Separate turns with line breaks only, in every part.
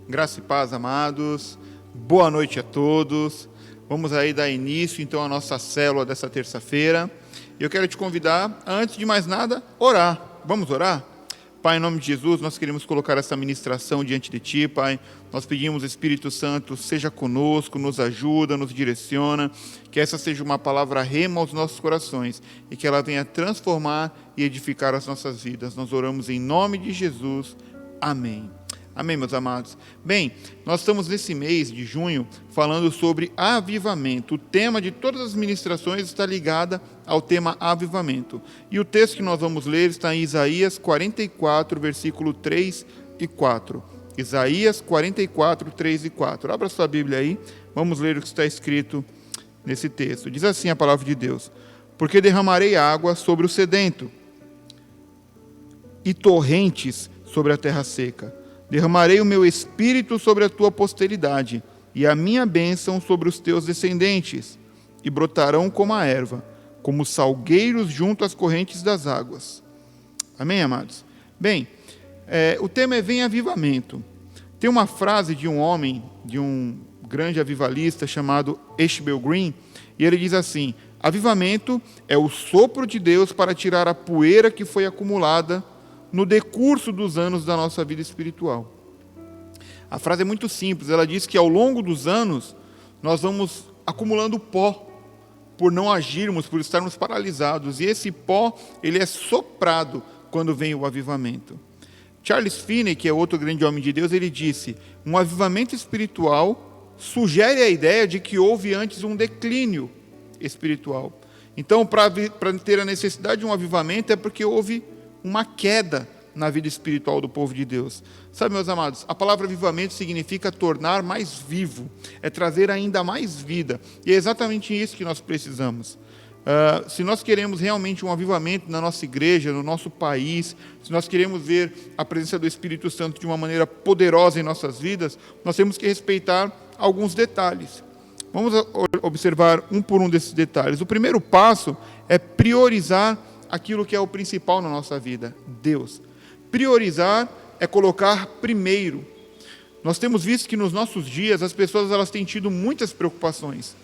Graça e paz, amados. Boa noite a todos. Vamos aí dar início, então, à nossa célula dessa terça-feira. Eu quero te convidar, antes de mais nada, orar. Vamos orar? Pai, em nome de Jesus, nós queremos colocar essa ministração diante de Ti, Pai. Nós pedimos, Espírito Santo, seja conosco, nos ajuda, nos direciona, que essa seja uma palavra rema aos nossos corações e que ela venha transformar e edificar as nossas vidas. Nós oramos em nome de Jesus. Amém. Amém, meus amados. Bem, nós estamos nesse mês de junho falando sobre avivamento. O tema de todas as ministrações está ligado ao tema avivamento. E o texto que nós vamos ler está em Isaías 44, versículo 3 e 4. Isaías 44, 3 e 4. Abra sua Bíblia aí, vamos ler o que está escrito nesse texto. Diz assim a palavra de Deus: porque derramarei água sobre o sedento e torrentes sobre a terra seca. Derramarei o meu espírito sobre a tua posteridade, e a minha bênção sobre os teus descendentes, e brotarão como a erva, como salgueiros junto às correntes das águas. Amém, amados? Bem, o tema é Vem Avivamento. Tem uma frase de um homem, de um grande avivalista chamado Ashbel Green, e ele diz assim: avivamento é o sopro de Deus para tirar a poeira que foi acumulada no decurso dos anos da nossa vida espiritual. A frase é muito simples, ela diz que ao longo dos anos nós vamos acumulando pó, por não agirmos, por estarmos paralisados, e esse pó, ele é soprado quando vem o avivamento. Charles Finney, que é outro grande homem de Deus, ele disse: um avivamento espiritual sugere a ideia de que houve antes um declínio espiritual. Então, para ter a necessidade de um avivamento é porque houve uma queda na vida espiritual do povo de Deus. Sabe, meus amados, a palavra avivamento significa tornar mais vivo, é trazer ainda mais vida, e é exatamente isso que nós precisamos. Se nós queremos realmente um avivamento na nossa igreja, no nosso país, se nós queremos ver a presença do Espírito Santo de uma maneira poderosa em nossas vidas, nós temos que respeitar alguns detalhes. Vamos observar um por um desses detalhes. O primeiro passo é priorizar aquilo que é o principal na nossa vida, Deus. Priorizar é colocar primeiro. Nós temos visto que nos nossos dias as pessoas elas têm tido muitas preocupações,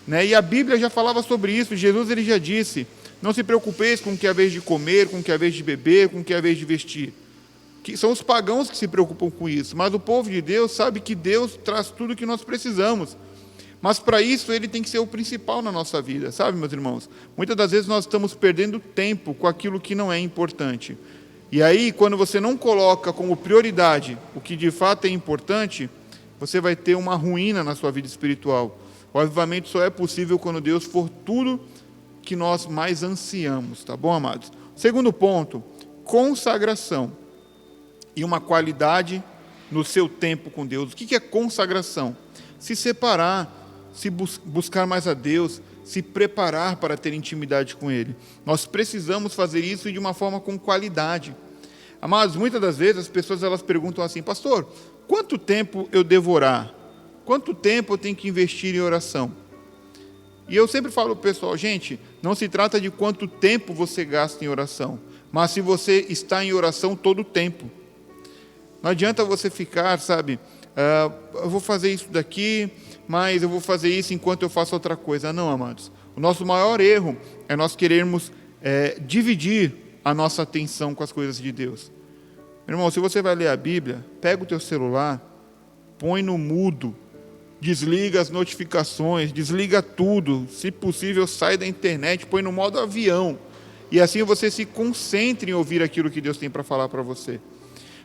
né? E a Bíblia já falava sobre isso. Jesus ele já disse: não se preocupeis com o que é a vez de comer, com o que é a vez de beber, com o que é a vez de vestir. Que são os pagãos que se preocupam com isso, mas o povo de Deus sabe que Deus traz tudo o que nós precisamos. Mas para isso ele tem que ser o principal na nossa vida, sabe, meus irmãos? Muitas das vezes nós estamos perdendo tempo com aquilo que não é importante. E aí, quando você não coloca como prioridade o que de fato é importante, você vai ter uma ruína na sua vida espiritual. O avivamento só é possível quando Deus for tudo que nós mais ansiamos, tá bom, amados? Segundo ponto, consagração e uma qualidade no seu tempo com Deus. O que é consagração? Se separar, se buscar mais a Deus, se preparar para ter intimidade com Ele. Nós precisamos fazer isso de uma forma com qualidade. Amados, muitas das vezes as pessoas elas perguntam assim: pastor, quanto tempo eu devo orar? Quanto tempo eu tenho que investir em oração? E eu sempre falo para o pessoal: gente, não se trata de quanto tempo você gasta em oração, mas se você está em oração todo o tempo. Não adianta você ficar, sabe, eu vou fazer isso daqui, mas eu vou fazer isso enquanto eu faço outra coisa. Não, amados. O nosso maior erro é nós querermos dividir a nossa atenção com as coisas de Deus. Meu irmão, se você vai ler a Bíblia, pega o teu celular, põe no mudo, desliga as notificações, desliga tudo. Se possível, sai da internet, põe no modo avião. E assim você se concentre em ouvir aquilo que Deus tem para falar para você.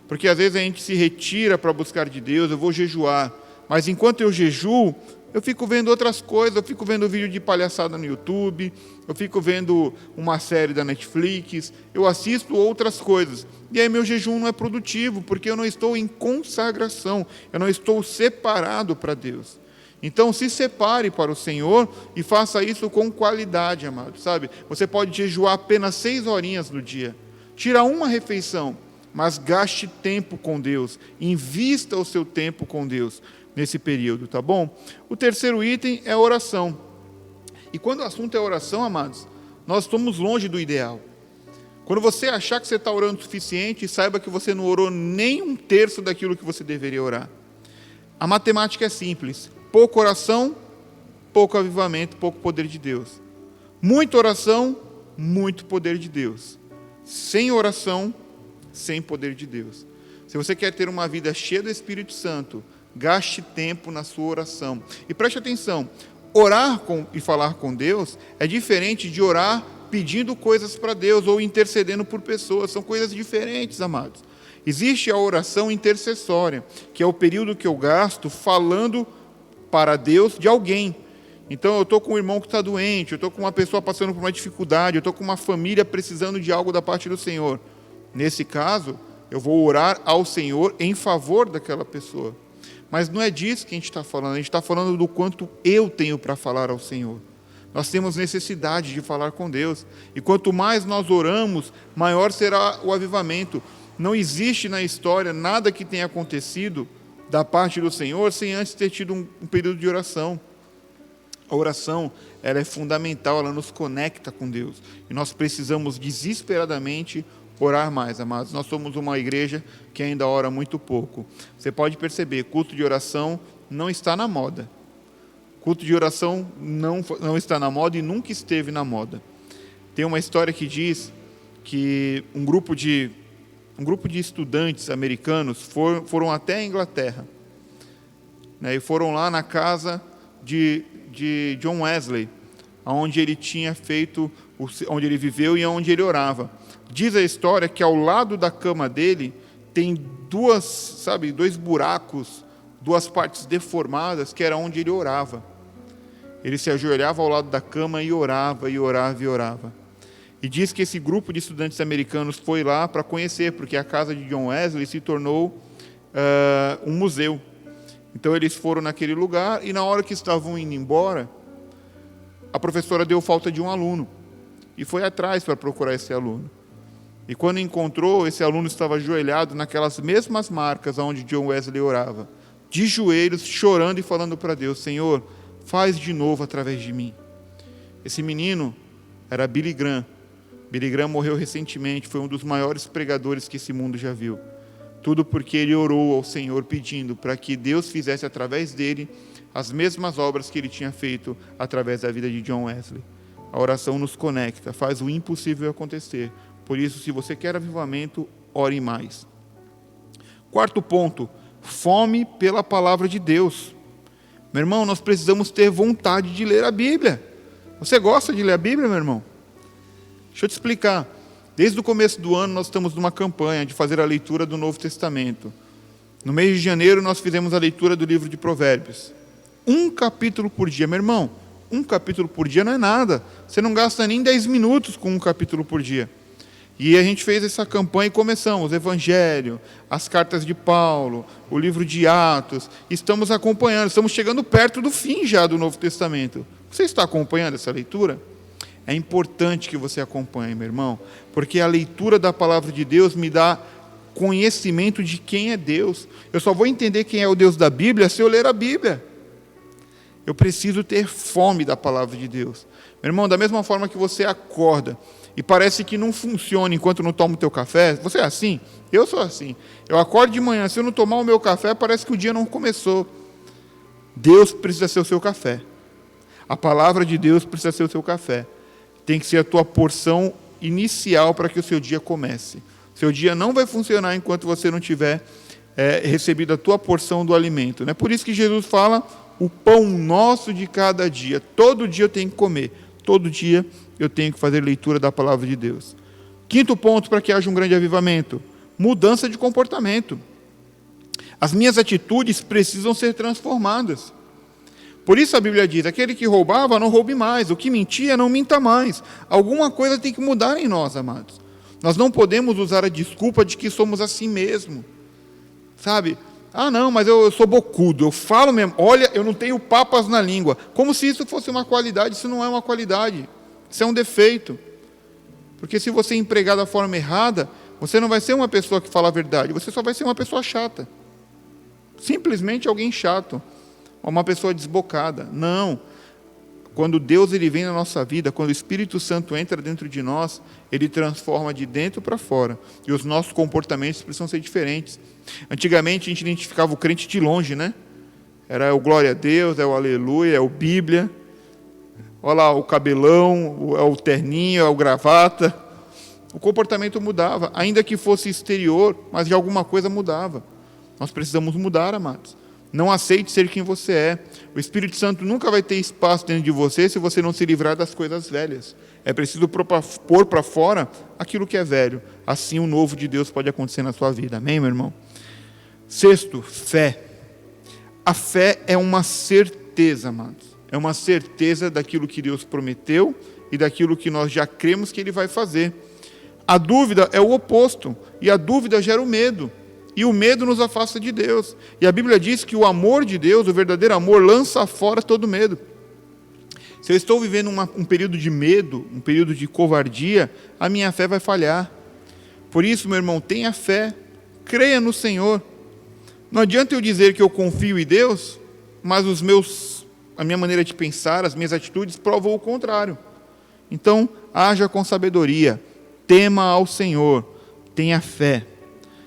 Porque às vezes a gente se retira para buscar de Deus, eu vou jejuar. Mas enquanto eu jejuo, eu fico vendo outras coisas, eu fico vendo vídeo de palhaçada no YouTube, eu fico vendo uma série da Netflix, eu assisto outras coisas. E aí meu jejum não é produtivo, porque eu não estou em consagração, eu não estou separado para Deus. Então se separe para o Senhor e faça isso com qualidade, amado, sabe? Você pode jejuar apenas 6 horinhas no dia. Tira uma refeição, mas gaste tempo com Deus, invista o seu tempo com Deus nesse período, tá bom? O terceiro item é a oração. E quando o assunto é oração, amados, nós estamos longe do ideal. Quando você achar que você está orando o suficiente, saiba que você não orou nem 1/3 daquilo que você deveria orar. A matemática é simples. Pouca oração, pouco avivamento, pouco poder de Deus. Muita oração, muito poder de Deus. Sem oração, sem poder de Deus. Se você quer ter uma vida cheia do Espírito Santo, gaste tempo na sua oração. E preste atenção, orar e falar com Deus é diferente de orar pedindo coisas para Deus ou intercedendo por pessoas. São coisas diferentes, amados. Existe a oração intercessória, que é o período que eu gasto falando para Deus de alguém. Então, eu estou com um irmão que está doente, eu estou com uma pessoa passando por uma dificuldade, eu estou com uma família precisando de algo da parte do Senhor. Nesse caso, eu vou orar ao Senhor em favor daquela pessoa. Mas não é disso que a gente está falando, a gente está falando do quanto eu tenho para falar ao Senhor. Nós temos necessidade de falar com Deus. E quanto mais nós oramos, maior será o avivamento. Não existe na história nada que tenha acontecido da parte do Senhor sem antes ter tido um período de oração. A oração, ela é fundamental, ela nos conecta com Deus. E nós precisamos desesperadamente orar mais, amados. Nós somos uma igreja que ainda ora muito pouco. Você pode perceber, culto de oração não está na moda. Culto de oração não está na moda e nunca esteve na moda. Tem uma história que diz que um grupo de estudantes americanos foram até a Inglaterra, né, e foram lá na casa de John Wesley, onde ele tinha feito, onde ele viveu e onde ele orava. Diz a história que ao lado da cama dele tem dois buracos, duas partes deformadas, que era onde ele orava. Ele se ajoelhava ao lado da cama e orava, e orava, e orava. E diz que esse grupo de estudantes americanos foi lá para conhecer, porque a casa de John Wesley se tornou um museu. Então eles foram naquele lugar e na hora que estavam indo embora, a professora deu falta de um aluno e foi atrás para procurar esse aluno. E quando encontrou, esse aluno estava ajoelhado naquelas mesmas marcas onde John Wesley orava, de joelhos, chorando e falando para Deus: Senhor, faz de novo através de mim. Esse menino era Billy Graham. Billy Graham morreu recentemente, foi um dos maiores pregadores que esse mundo já viu. Tudo porque ele orou ao Senhor pedindo para que Deus fizesse através dele as mesmas obras que ele tinha feito através da vida de John Wesley. A oração nos conecta, faz o impossível acontecer. Por isso, se você quer avivamento, ore mais. Quarto ponto, fome pela palavra de Deus. Meu irmão, nós precisamos ter vontade de ler a Bíblia. Você gosta de ler a Bíblia, meu irmão? Deixa eu te explicar. Desde o começo do ano, nós estamos numa campanha de fazer a leitura do Novo Testamento. No mês de janeiro, nós fizemos a leitura do livro de Provérbios. 1 capítulo por dia. Meu irmão, 1 capítulo por dia não é nada. Você não gasta nem 10 minutos com 1 capítulo por dia. E a gente fez essa campanha e começamos o Evangelho, as cartas de Paulo, o livro de Atos. Estamos acompanhando, estamos chegando perto do fim já do Novo Testamento. Você está acompanhando essa leitura? É importante que você acompanhe, meu irmão, porque a leitura da palavra de Deus me dá conhecimento de quem é Deus. Eu só vou entender quem é o Deus da Bíblia se eu ler a Bíblia. Eu preciso ter fome da palavra de Deus. Meu irmão, da mesma forma que você acorda e parece que não funciona enquanto não toma o teu café, você é assim? Eu sou assim. Eu acordo de manhã, se eu não tomar o meu café, parece que o dia não começou. Deus precisa ser o seu café. A palavra de Deus precisa ser o seu café. Tem que ser a tua porção inicial para que o seu dia comece. Seu dia não vai funcionar enquanto você não tiver recebido a tua porção do alimento. Né? Por isso que Jesus fala, o pão nosso de cada dia. Todo dia eu tenho que comer. Todo dia eu tenho que fazer leitura da palavra de Deus. Quinto ponto para que haja um grande avivamento: mudança de comportamento. As minhas atitudes precisam ser transformadas. Por isso a Bíblia diz, aquele que roubava, não roube mais. O que mentia, não minta mais. Alguma coisa tem que mudar em nós, amados. Nós não podemos usar a desculpa de que somos assim mesmo. Sabe? Ah, não, mas eu sou bocudo, eu falo mesmo. Olha, eu não tenho papas na língua. Como se isso fosse uma qualidade. Isso não é uma qualidade. Isso é um defeito. Porque se você empregar da forma errada, você não vai ser uma pessoa que fala a verdade. Você só vai ser uma pessoa chata. Simplesmente alguém chato. Uma pessoa desbocada. Não. Quando Deus ele vem na nossa vida, quando o Espírito Santo entra dentro de nós, ele transforma de dentro para fora. E os nossos comportamentos precisam ser diferentes. Antigamente a gente identificava o crente de longe, né? Era o glória a Deus, é o aleluia, é o Bíblia. Olha lá o cabelão, é o terninho, é o gravata. O comportamento mudava, ainda que fosse exterior, mas de alguma coisa mudava. Nós precisamos mudar, amados. Não aceite ser quem você é. O Espírito Santo nunca vai ter espaço dentro de você se você não se livrar das coisas velhas. É preciso pôr para fora aquilo que é velho. Assim o novo de Deus pode acontecer na sua vida. Amém, meu irmão? Sexto, fé. A fé é uma certeza, amados. É uma certeza daquilo que Deus prometeu e daquilo que nós já cremos que Ele vai fazer. A dúvida é o oposto. E a dúvida gera o medo. E o medo nos afasta de Deus. E a Bíblia diz que o amor de Deus, o verdadeiro amor, lança fora todo medo. Se eu estou vivendo um período de medo, um período de covardia, a minha fé vai falhar. Por isso, meu irmão, tenha fé, creia no Senhor. Não adianta eu dizer que eu confio em Deus, mas a minha maneira de pensar, as minhas atitudes provam o contrário. Então, haja com sabedoria, tema ao Senhor, tenha fé.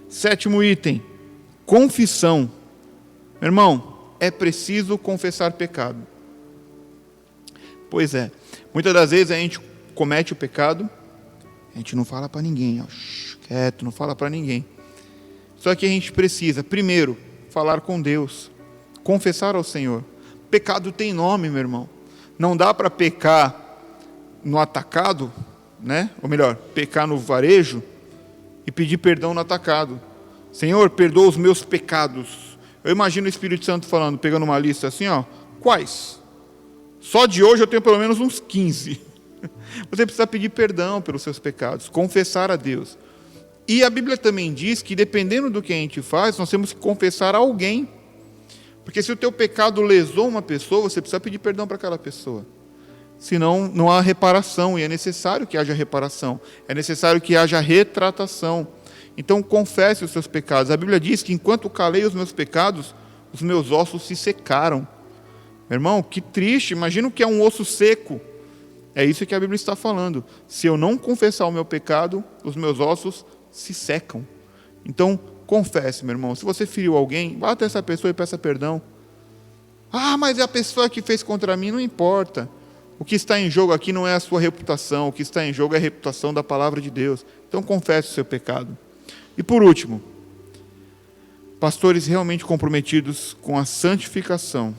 Sétimo item, confissão. Meu irmão, é preciso confessar pecado. Pois é, muitas das vezes a gente comete o pecado, a gente não fala para ninguém, quieto, não fala para ninguém. Só que a gente precisa, primeiro, falar com Deus, confessar ao Senhor. Pecado tem nome, meu irmão. Não dá para pecar no atacado, né? Ou melhor, pecar no varejo e pedir perdão no atacado. Senhor, perdoa os meus pecados. Eu imagino o Espírito Santo falando, pegando uma lista assim, quais? Só de hoje eu tenho pelo menos uns 15. Você precisa pedir perdão pelos seus pecados, confessar a Deus. E a Bíblia também diz que, dependendo do que a gente faz, nós temos que confessar a alguém. Porque se o teu pecado lesou uma pessoa, você precisa pedir perdão para aquela pessoa. Senão, não há reparação, e é necessário que haja reparação. É necessário que haja retratação. Então, confesse os seus pecados. A Bíblia diz que, enquanto calei os meus pecados, os meus ossos se secaram. Meu irmão, que triste, imagina o que é um osso seco. É isso que a Bíblia está falando. Se eu não confessar o meu pecado, os meus ossos se secam. Então, confesse, meu irmão. Se você feriu alguém, vá até essa pessoa e peça perdão. Mas é a pessoa que fez contra mim, não importa. O que está em jogo aqui não é a sua reputação, o que está em jogo é a reputação da palavra de Deus. Então, confesse o seu pecado. E por último, pastores realmente comprometidos com a santificação.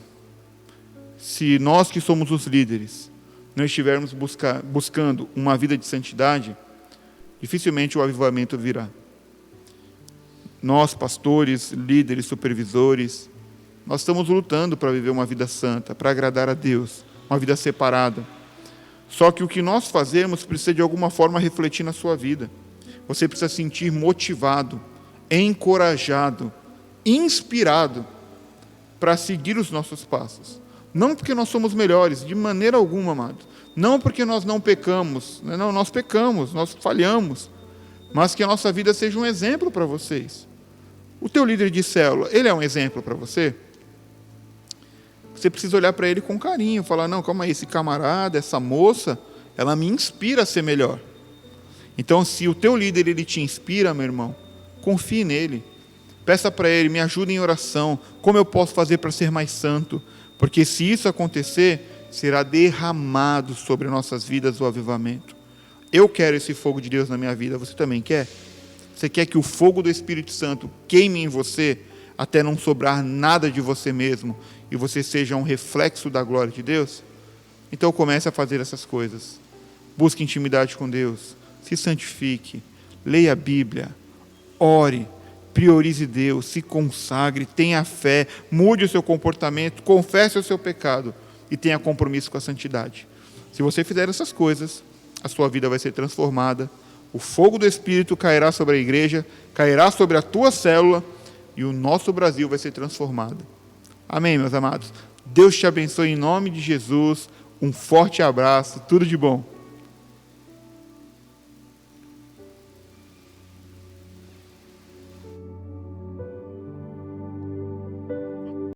Se nós que somos os líderes não estivermos buscando uma vida de santidade, dificilmente o avivamento virá. Nós, pastores, líderes, supervisores, nós estamos lutando para viver uma vida santa, para agradar a Deus, uma vida separada. Só que o que nós fazemos precisa de alguma forma refletir na sua vida. Você precisa se sentir motivado, encorajado, inspirado para seguir os nossos passos. Não porque nós somos melhores, de maneira alguma, amado. Não porque nós não pecamos, não, nós pecamos, nós falhamos, mas que a nossa vida seja um exemplo para vocês. O teu líder de célula, ele é um exemplo para você? Você precisa olhar para ele com carinho, falar, não, calma aí, esse camarada, essa moça, ela me inspira a ser melhor. Então, se o teu líder, ele te inspira, meu irmão, confie nele. Peça para ele, me ajude em oração, como eu posso fazer para ser mais santo? Porque se isso acontecer, será derramado sobre nossas vidas o avivamento. Eu quero esse fogo de Deus na minha vida, você também quer? Você quer que o fogo do Espírito Santo queime em você, até não sobrar nada de você mesmo, e você seja um reflexo da glória de Deus? Então comece a fazer essas coisas. Busque intimidade com Deus, se santifique, leia a Bíblia, ore, priorize Deus, se consagre, tenha fé, mude o seu comportamento, confesse o seu pecado e tenha compromisso com a santidade. Se você fizer essas coisas, a sua vida vai ser transformada, o fogo do Espírito cairá sobre a igreja, cairá sobre a tua célula e o nosso Brasil vai ser transformado. Amém, meus amados? Deus te abençoe em nome de Jesus, um forte abraço, tudo de bom.